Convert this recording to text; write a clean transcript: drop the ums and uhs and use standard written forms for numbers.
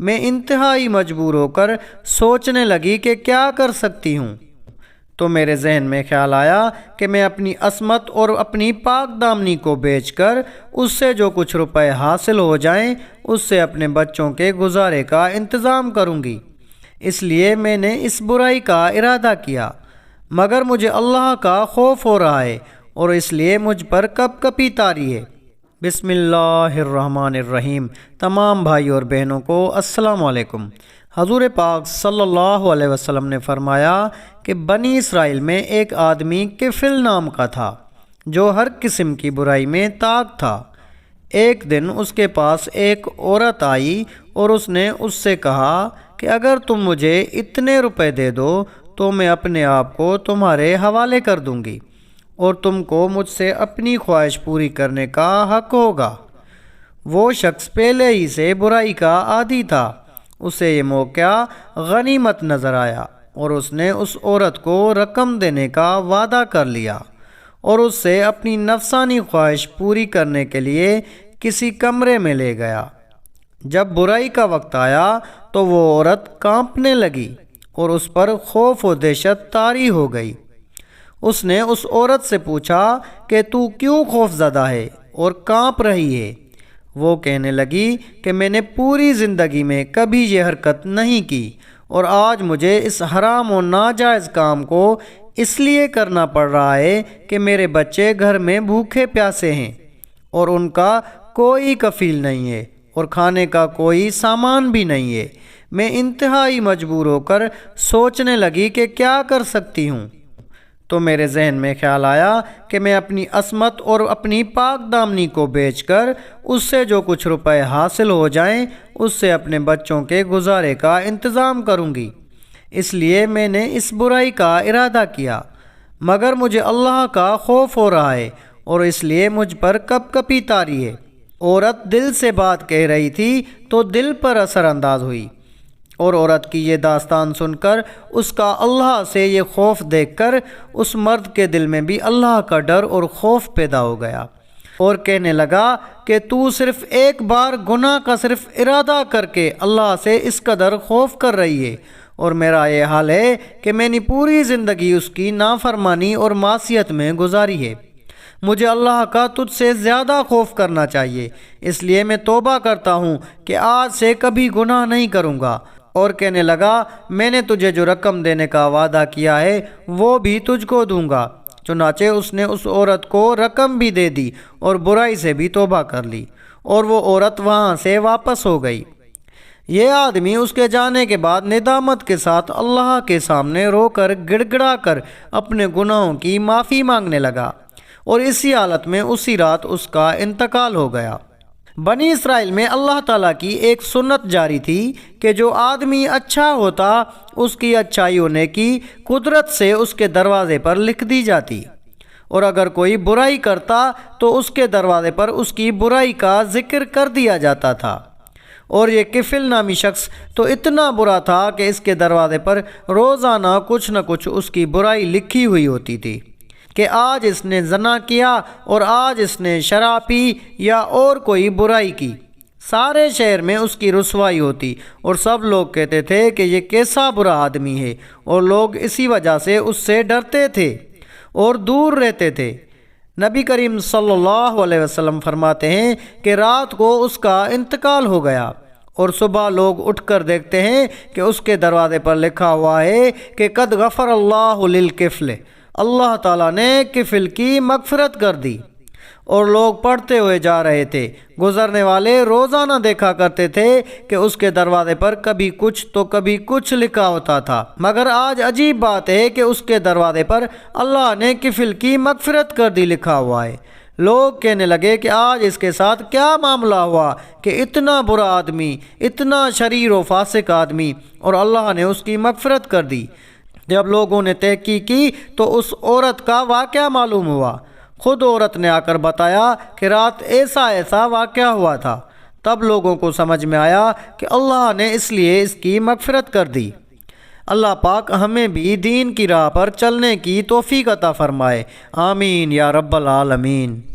میں انتہائی مجبور ہو کر سوچنے لگی کہ کیا کر سکتی ہوں۔ تو میرے ذہن میں خیال آیا کہ میں اپنی عصمت اور اپنی پاک دامنی کو بیچ کر اس سے جو کچھ روپے حاصل ہو جائیں اس سے اپنے بچوں کے گزارے کا انتظام کروں گی۔ اس لیے میں نے اس برائی کا ارادہ کیا، مگر مجھے اللہ کا خوف ہو رہا ہے اور اس لیے مجھ پر کپ کپی طاری ہے۔ بسم اللہ الرحمن الرحیم۔ تمام بھائی اور بہنوں کو السلام علیکم۔ حضور پاک صلی اللہ علیہ وسلم نے فرمایا کہ بنی اسرائیل میں ایک آدمی کفل نام کا تھا جو ہر قسم کی برائی میں طاق تھا۔ ایک دن اس کے پاس ایک عورت آئی اور اس نے اس سے کہا کہ اگر تم مجھے اتنے روپے دے دو تو میں اپنے آپ کو تمہارے حوالے کر دوں گی اور تم کو مجھ سے اپنی خواہش پوری کرنے کا حق ہوگا۔ وہ شخص پہلے ہی سے برائی کا عادی تھا، اسے یہ موقع غنیمت نظر آیا اور اس نے اس عورت کو رقم دینے کا وعدہ کر لیا اور اس سے اپنی نفسانی خواہش پوری کرنے کے لیے کسی کمرے میں لے گیا۔ جب برائی کا وقت آیا تو وہ عورت کانپنے لگی اور اس پر خوف و دہشت طاری ہو گئی۔ اس نے اس عورت سے پوچھا کہ تو کیوں خوف زدہ ہے اور کانپ رہی ہے؟ وہ کہنے لگی کہ میں نے پوری زندگی میں کبھی یہ حرکت نہیں کی اور آج مجھے اس حرام و ناجائز کام کو اس لیے کرنا پڑ رہا ہے کہ میرے بچے گھر میں بھوکے پیاسے ہیں اور ان کا کوئی کفیل نہیں ہے اور کھانے کا کوئی سامان بھی نہیں ہے۔ میں انتہائی مجبور ہو کر سوچنے لگی کہ کیا کر سکتی ہوں۔ تو میرے ذہن میں خیال آیا کہ میں اپنی عصمت اور اپنی پاک دامنی کو بیچ کر اس سے جو کچھ روپے حاصل ہو جائیں اس سے اپنے بچوں کے گزارے کا انتظام کروں گی۔ اس لیے میں نے اس برائی کا ارادہ کیا، مگر مجھے اللہ کا خوف ہو رہا ہے اور اس لیے مجھ پر کپ کپی طاری ہے۔ عورت دل سے بات کہہ رہی تھی تو دل پر اثر انداز ہوئی، اور عورت کی یہ داستان سن کر اس کا اللہ سے یہ خوف دیکھ کر اس مرد کے دل میں بھی اللہ کا ڈر اور خوف پیدا ہو گیا اور کہنے لگا کہ تو صرف ایک بار گناہ کا صرف ارادہ کر کے اللہ سے اس قدر خوف کر رہی ہے، اور میرا یہ حال ہے کہ میں نے پوری زندگی اس کی نافرمانی اور معصیت میں گزاری ہے۔ مجھے اللہ کا تجھ سے زیادہ خوف کرنا چاہیے، اس لیے میں توبہ کرتا ہوں کہ آج سے کبھی گناہ نہیں کروں گا۔ اور کہنے لگا میں نے تجھے جو رقم دینے کا وعدہ کیا ہے وہ بھی تجھ کو دوں گا۔ چنانچہ اس نے اس عورت کو رقم بھی دے دی اور برائی سے بھی توبہ کر لی، اور وہ عورت وہاں سے واپس ہو گئی۔ یہ آدمی اس کے جانے کے بعد ندامت کے ساتھ اللہ کے سامنے رو کر گڑ گڑا کر اپنے گناہوں کی معافی مانگنے لگا، اور اسی حالت میں اسی رات اس کا انتقال ہو گیا۔ بنی اسرائیل میں اللہ تعالیٰ کی ایک سنت جاری تھی کہ جو آدمی اچھا ہوتا اس کی اچھائی ہونے کی قدرت سے اس کے دروازے پر لکھ دی جاتی، اور اگر کوئی برائی کرتا تو اس کے دروازے پر اس کی برائی کا ذکر کر دیا جاتا تھا۔ اور یہ کفل نامی شخص تو اتنا برا تھا کہ اس کے دروازے پر روزانہ کچھ نہ کچھ اس کی برائی لکھی ہوئی ہوتی تھی کہ آج اس نے زنا کیا اور آج اس نے شراب پی یا اور کوئی برائی کی۔ سارے شہر میں اس کی رسوائی ہوتی اور سب لوگ کہتے تھے کہ یہ کیسا برا آدمی ہے، اور لوگ اسی وجہ سے اس سے ڈرتے تھے اور دور رہتے تھے۔ نبی کریم صلی اللہ علیہ وسلم فرماتے ہیں کہ رات کو اس کا انتقال ہو گیا، اور صبح لوگ اٹھ کر دیکھتے ہیں کہ اس کے دروازے پر لکھا ہوا ہے کہ قد غفر اللہ للکفل، اللہ تعالیٰ نے کفل کی مغفرت کر دی۔ اور لوگ پڑھتے ہوئے جا رہے تھے، گزرنے والے روزانہ دیکھا کرتے تھے کہ اس کے دروازے پر کبھی کچھ تو کبھی کچھ لکھا ہوتا تھا، مگر آج عجیب بات ہے کہ اس کے دروازے پر اللہ نے کفل کی مغفرت کر دی لکھا ہوا ہے۔ لوگ کہنے لگے کہ آج اس کے ساتھ کیا معاملہ ہوا کہ اتنا برا آدمی، اتنا شریر و فاسق آدمی، اور اللہ نے اس کی مغفرت کر دی۔ جب لوگوں نے تحقیق کی تو اس عورت کا واقعہ معلوم ہوا۔ خود عورت نے آ کر بتایا کہ رات ایسا واقعہ ہوا تھا۔ تب لوگوں کو سمجھ میں آیا کہ اللہ نے اس لیے اس کی مغفرت کر دی۔ اللہ پاک ہمیں بھی دین کی راہ پر چلنے کی توفیق عطا فرمائے، آمین یا رب العالمین۔